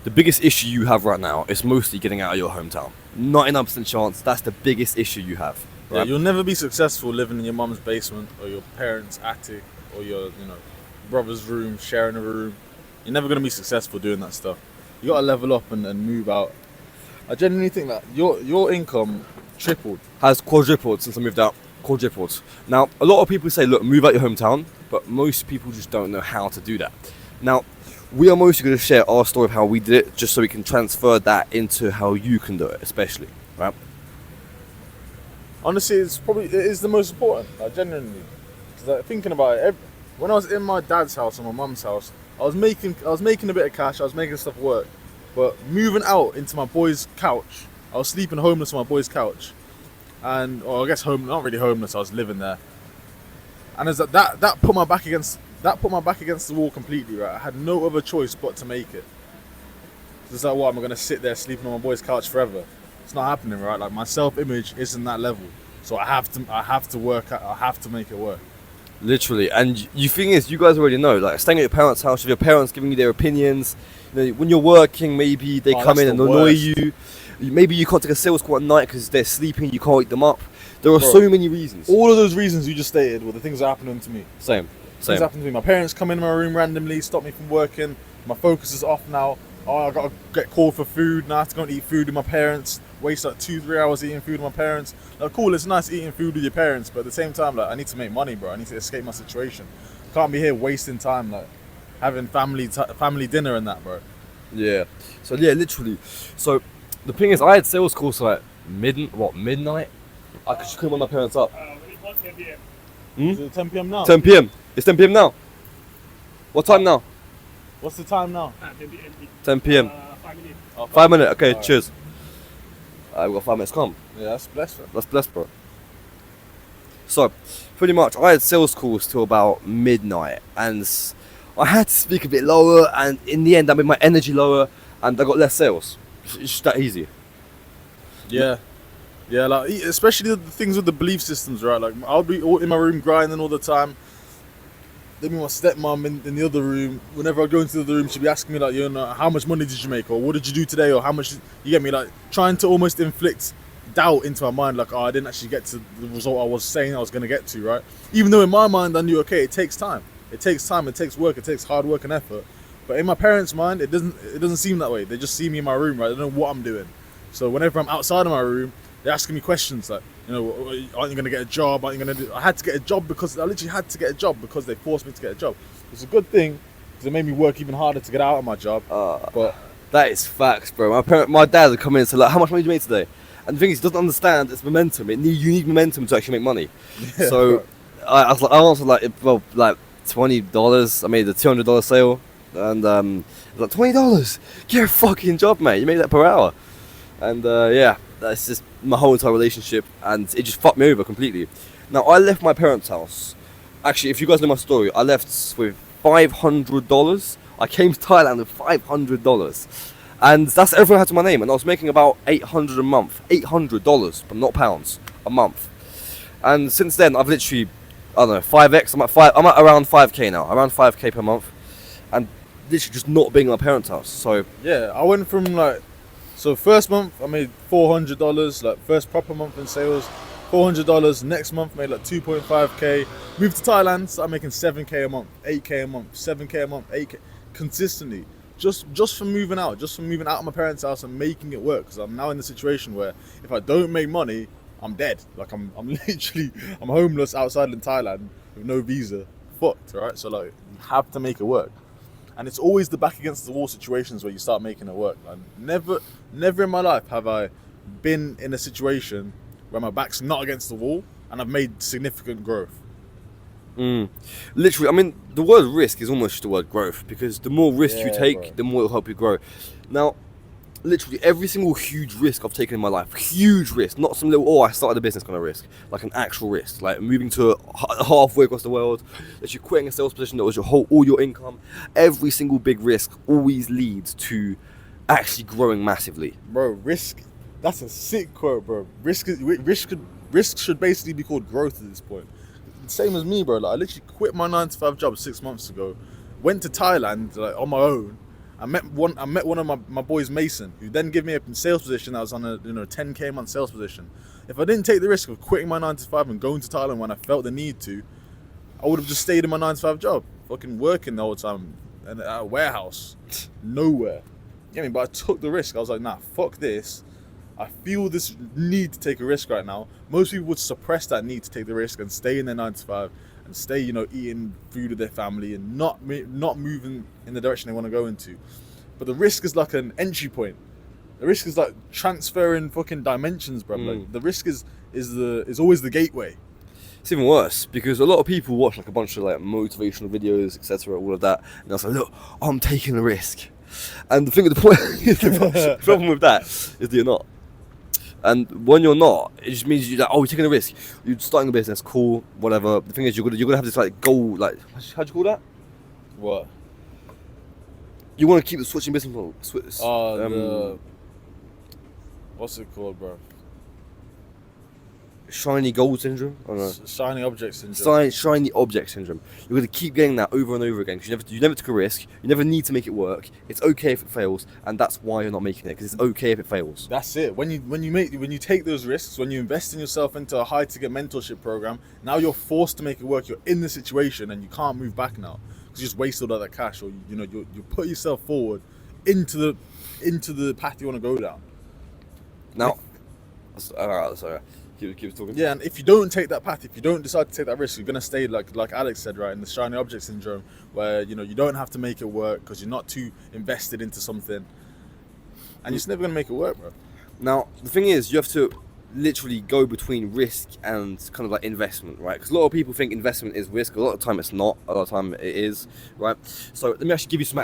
the biggest issue you have right now is mostly getting out of your hometown. 99% chance that's the biggest issue you have. Yeah, Right? you'll never be successful living in your mum's basement or your parents' attic or your, brother's room, sharing a room. You're never gonna be successful doing that stuff. You gotta level up and move out. I genuinely think that your income tripled. Has quadrupled since I moved out. Quadrupled. Now, a lot of people say, look, move out your hometown, but most people just don't know how to do that. Now, we are mostly going to share our story of how we did it, just so we can transfer that into how you can do it, especially, right? Honestly, it is the most important. Like, genuinely, because thinking about it, when I was in my dad's house and my mum's house, I was making a bit of cash. I was making stuff work, but moving out into my boy's couch, I was sleeping homeless on my boy's couch, or I guess not really homeless. I was living there, and as that put my back against the wall completely. Right, I had no other choice but to make it. It's like, what, am I gonna sit there sleeping on my boy's couch forever? It's not happening, right? Like, my self-image isn't that level, so I have to work. I have to make it work. Literally. And you thing is, you guys already know, like, staying at your parents' house with your parents giving you their opinions. When you're working, maybe they come in and annoy you. Maybe you can't take a sales call at night because they're sleeping, you can't wake them up. There are so many reasons. All of those reasons you just stated were the things that are happening to me. Same. Things happen to me. My parents come in my room randomly, stop me from working. My focus is off now. Oh, I gotta get called for food. Now I have to go and eat food with my parents. Waste like 2-3 hours eating food with my parents. Like, cool, it's nice eating food with your parents, but at the same time, like, I need to make money, bro. I need to escape my situation. Can't be here wasting time, like, having family dinner and that, bro. Yeah. So yeah, literally. So the thing is, I had sales calls like midnight. I just couldn't wake my parents up. It's 10 p.m. Is it 10 p.m. now? 10 p.m. It's 10 p.m. now. What time now? What's the time now? 10 p.m. 10 p.m. 5 minutes. Oh, 5 minutes. Okay, Alright. cheers. We've got 5 minutes. Come. Yeah, that's blessed, bro. That's blessed, bro. So, pretty much, I had sales calls till about midnight, and I had to speak a bit lower, and in the end, I made my energy lower, and I got less sales. It's just that easy. Yeah. Yeah, like, especially the things with the belief systems, right? Like, I'll be in my room grinding all the time. Then my stepmom in the other room, whenever I go into the other room, she'd be asking me, like, how much money did you make? Or what did you do today? Or how much, you get me? Like, trying to almost inflict doubt into my mind, like, oh, I didn't actually get to the result I was saying I was going to get to, right? Even though in my mind I knew, okay, it takes time. It takes time, it takes work, it takes hard work and effort. But in my parents' mind, it doesn't seem that way. They just see me in my room, right? They don't know what I'm doing. So whenever I'm outside of my room, they're asking me questions like, aren't you going to get a job? Aren't you going to do? I had to get a job because I literally had to get a job because they forced me to get a job. It's a good thing because it made me work even harder to get out of my job. But That is facts, bro. My dad would come in and say, like, how much money did you make today? And the thing is, he doesn't understand it's momentum. You need momentum to actually make money. yeah, So bro. I answered like $20. I made a $200 sale, and like $20. Get a fucking job, mate. You make that per hour, and yeah, that's just my whole entire relationship, and it just fucked me over completely. Now I left my parents' house. Actually, if you guys know my story, I left with $500. I came to Thailand with $500. And that's everything I had to my name, and I was making about $800 a month. $800, but not pounds, a month. And since then, I've literally, I don't know, 5x. I'm at around 5k now, around 5k per month, and literally just not being in my parents' house. So Yeah, I went from first month I made $400, like first proper month in sales, $400. Next month made like 2.5k. Moved to Thailand, started making 7k a month, 8k a month, 7k a month, 8k consistently. Just from moving out of my parents' house and making it work. Because I'm now in the situation where if I don't make money, I'm dead. Like I'm literally homeless outside in Thailand with no visa, fucked, right? So like you have to make it work. And it's always the back against the wall situations where you start making it work. Like never in my life have I been in a situation where my back's not against the wall and I've made significant growth. literally, I mean, the word risk is almost just the word growth, because the more risk you Yeah, take, bro. the more it'll help you grow. Now, literally every single huge risk I've taken in my life, huge risk, not some little, I started a business kind of risk, like an actual risk, like moving to halfway across the world, that you're quitting a sales position that was all your income. Every single big risk always leads to actually growing massively. Bro, risk, that's a sick quote, bro. Risk should basically be called growth at this point. Same as me, bro. Like, I literally quit my 9 to 5 job 6 months ago, went to Thailand like on my own, I met one of my boys, Mason, who then gave me a sales position that was on a 10K a month sales position. If I didn't take the risk of quitting my 9 to 5 and going to Thailand when I felt the need to, I would have just stayed in my 9 to 5 job, fucking working the whole time at a warehouse, nowhere. You get me? But I took the risk. I was like, nah, fuck this. I feel this need to take a risk right now. Most people would suppress that need to take the risk and stay in their 9 to 5 and stay, eating food with their family and not moving in the direction they want to go into. But the risk is like an entry point. The risk is like transferring fucking dimensions, bro. Like, the risk is always the gateway. It's even worse because a lot of people watch like a bunch of like motivational videos, etc., all of that, and they'll say, "Look, I'm taking a risk." And the thing with the problem with that is that you're not. And when you're not, it just means you're like, you're taking a risk. You're starting a business, cool, whatever. The thing is, you're gonna have this like goal, like how'd you call that? What? You want to keep the switching business model. What's it called, bro? Shiny gold syndrome? I don't know. Shiny object syndrome. Shiny object syndrome. You're going to keep getting that over and over again because you never took a risk. You never need to make it work. It's okay if it fails, and that's why you're not making it, because it's okay if it fails. That's it. When you take those risks, when you invest in yourself into a high ticket mentorship program, now you're forced to make it work. You're in the situation and you can't move back now because you just wasted all that cash, or you put yourself forward into the path you want to go down. Now, sorry. Keep talking. Yeah, and if you don't take that path, if you don't decide to take that risk, you're gonna stay like Alex said, right, in the shiny object syndrome, where you don't have to make it work because you're not too invested into something, and you're just never gonna make it work, bro. Now, the thing is, you have to literally go between risk and kind of like investment, right? Because a lot of people think investment is risk. A lot of the time it's not. A lot of the time it is, right? So let me actually give you some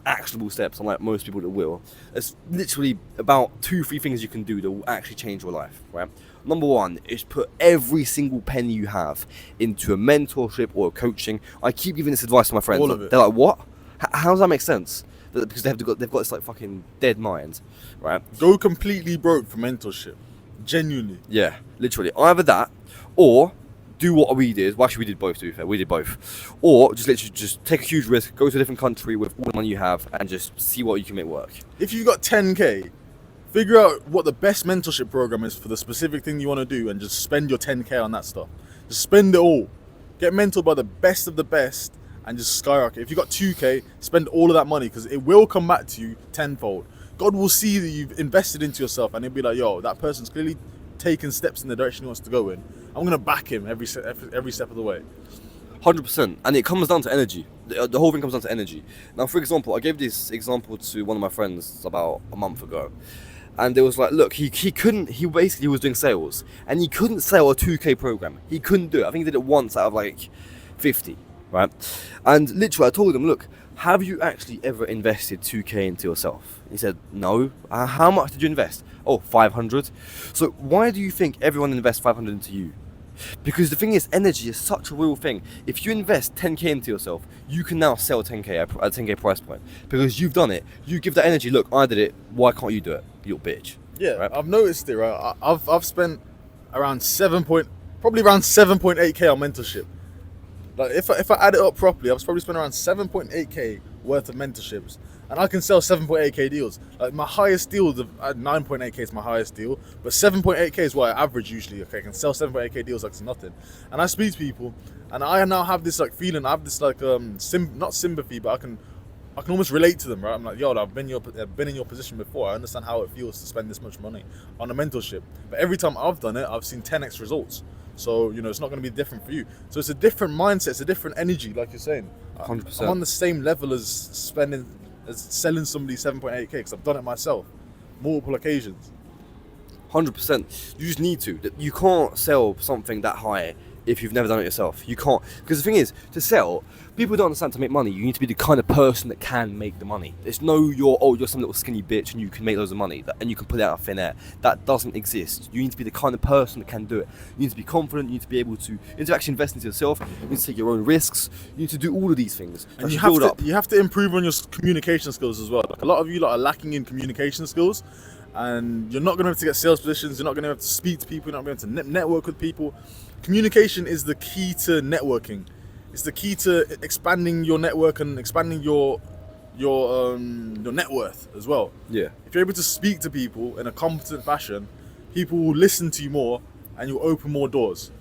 actionable steps, unlike most people that will. There's literally about 2-3 things you can do that will actually change your life, right? Number one is put every single penny you have into a mentorship or a coaching. I keep giving this advice to my friends. All of it. They're like, what? How does that make sense? Because they've got this like fucking dead mind, right? Go completely broke for mentorship. Genuinely. Yeah, literally. Either that, or do what we did. Well, actually, we did both, to be fair. We did both. Or just literally just take a huge risk, go to a different country with all the money you have, and just see what you can make work. If you got 10K, figure out what the best mentorship program is for the specific thing you want to do and just spend your 10K on that stuff. Just spend it all. Get mentored by the best of the best and just skyrocket. If you got 2K, spend all of that money because it will come back to you tenfold. God will see that you've invested into yourself and he'll be like, yo, that person's clearly taking steps in the direction he wants to go in. I'm going to back him every step of the way. 100%. And it comes down to energy. The whole thing comes down to energy. Now, for example, I gave this example to one of my friends about a month ago. And it was like, look, he basically was doing sales. And he couldn't sell a 2K program. He couldn't do it. I think he did it once out of like 50, right? And literally, I told him, look, have you actually ever invested 2K into yourself? He said, no. How much did you invest? Oh, 500. So why do you think everyone invests 500 into you? Because the thing is, energy is such a real thing. If you invest 10K into yourself, you can now sell 10K at a 10K price point. Because you've done it. You give that energy, look, I did it, why can't you do it? You little bitch. Yeah, right? I've noticed it, right? I've spent around 7.8K on mentorship. Like if I add it up properly, I've probably spent around 7.8K worth of mentorships, and I can sell 7.8K deals. Like my highest deal, 9.8K is my highest deal, but 7.8K is what I average usually. Okay, I can sell 7.8K deals like it's nothing. And I speak to people, and I now have this like feeling. I have this like not sympathy, but I can almost relate to them, right? I'm like, yo, I've been in your position before. I understand how it feels to spend this much money on a mentorship. But every time I've done it, I've seen 10x results. So, it's not going to be different for you. So it's a different mindset, it's a different energy, like you're saying. 100%. I'm on the same level as selling somebody 7.8K because I've done it myself, multiple occasions. 100%. You just need to. You can't sell something that high if you've never done it yourself. You can't. Because the thing is, to sell, people don't understand to make money, you need to be the kind of person that can make the money. There's no, you're some little skinny bitch and you can make loads of money and you can put it out of thin air. That doesn't exist. You need to be the kind of person that can do it. You need to be confident, you need to be able to actually invest into yourself, you need to take your own risks, you need to do all of these things. And you have to improve on your communication skills as well. Like a lot of you are lacking in communication skills, and you're not going to have to get sales positions, you're not going to have to speak to people, you're not going to have to network with people. Communication is the key to networking. It's the key to expanding your network and expanding your your net worth as well. Yeah. If you're able to speak to people in a competent fashion, people will listen to you more, and you'll open more doors.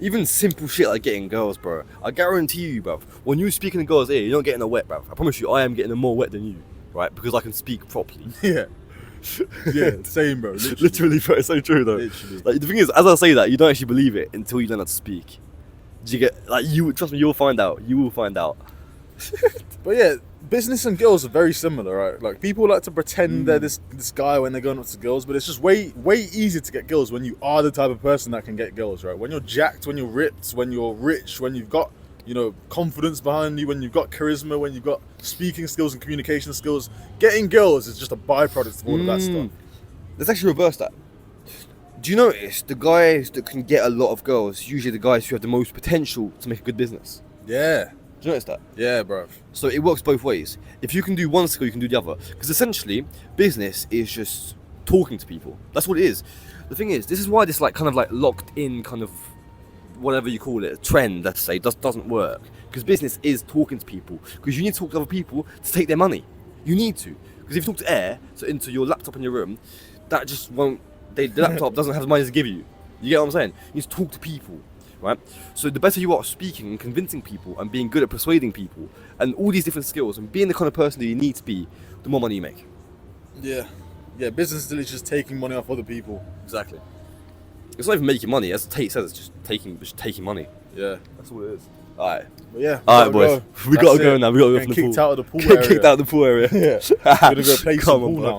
Even simple shit like getting girls, bro. I guarantee you, bruv, when you speaking to girls here, you're not getting them wet, bruv. I promise you, I am getting them more wet than you, right? Because I can speak properly. Yeah. Yeah, same, bro. Literally. Literally, bro, it's so true, though. Literally. Like, the thing is, as I say that, you don't actually believe it until you learn how to speak. Do you get, like, trust me, you'll find out. You will find out. But yeah, business and girls are very similar, right? Like, people like to pretend they're this guy when they're going up to girls, but it's just way easier to get girls when you are the type of person that can get girls, right? When you're jacked, when you're ripped, when you're rich, when you've got, you know, confidence behind you, when you've got charisma, when you've got speaking skills and communication skills, getting girls is just a byproduct of all of that stuff. Let's actually reverse that. Do you notice the guys that can get a lot of girls, usually the guys who have the most potential to make a good business? Yeah. Do you notice that? Yeah, bro. So it works both ways. If you can do one skill, you can do the other. Because essentially, business is just talking to people. That's what it is. The thing is, this is why this like kind of like locked in kind of whatever you call it, a trend, let's say, doesn't work. Because business is talking to people. Because you need to talk to other people to take their money. You need to. Because if you talk to air, so into your laptop in your room, that just won't. The laptop doesn't have the money to give you. You get what I'm saying? You need to talk to people. Right? So the better you are at speaking and convincing people and being good at persuading people and all these different skills and being the kind of person that you need to be, the more money you make. Yeah. Yeah, business is literally just taking money off other people. Exactly. It's not even making money, as Tate says, it's just taking money. Yeah. That's all it is. Alright. But yeah. Alright, boys. We gotta go now. We gotta go from the pool. Kicked out of the pool area. Kicked out of the pool area. Yeah. We're gonna go play some Come on, pool bro. now.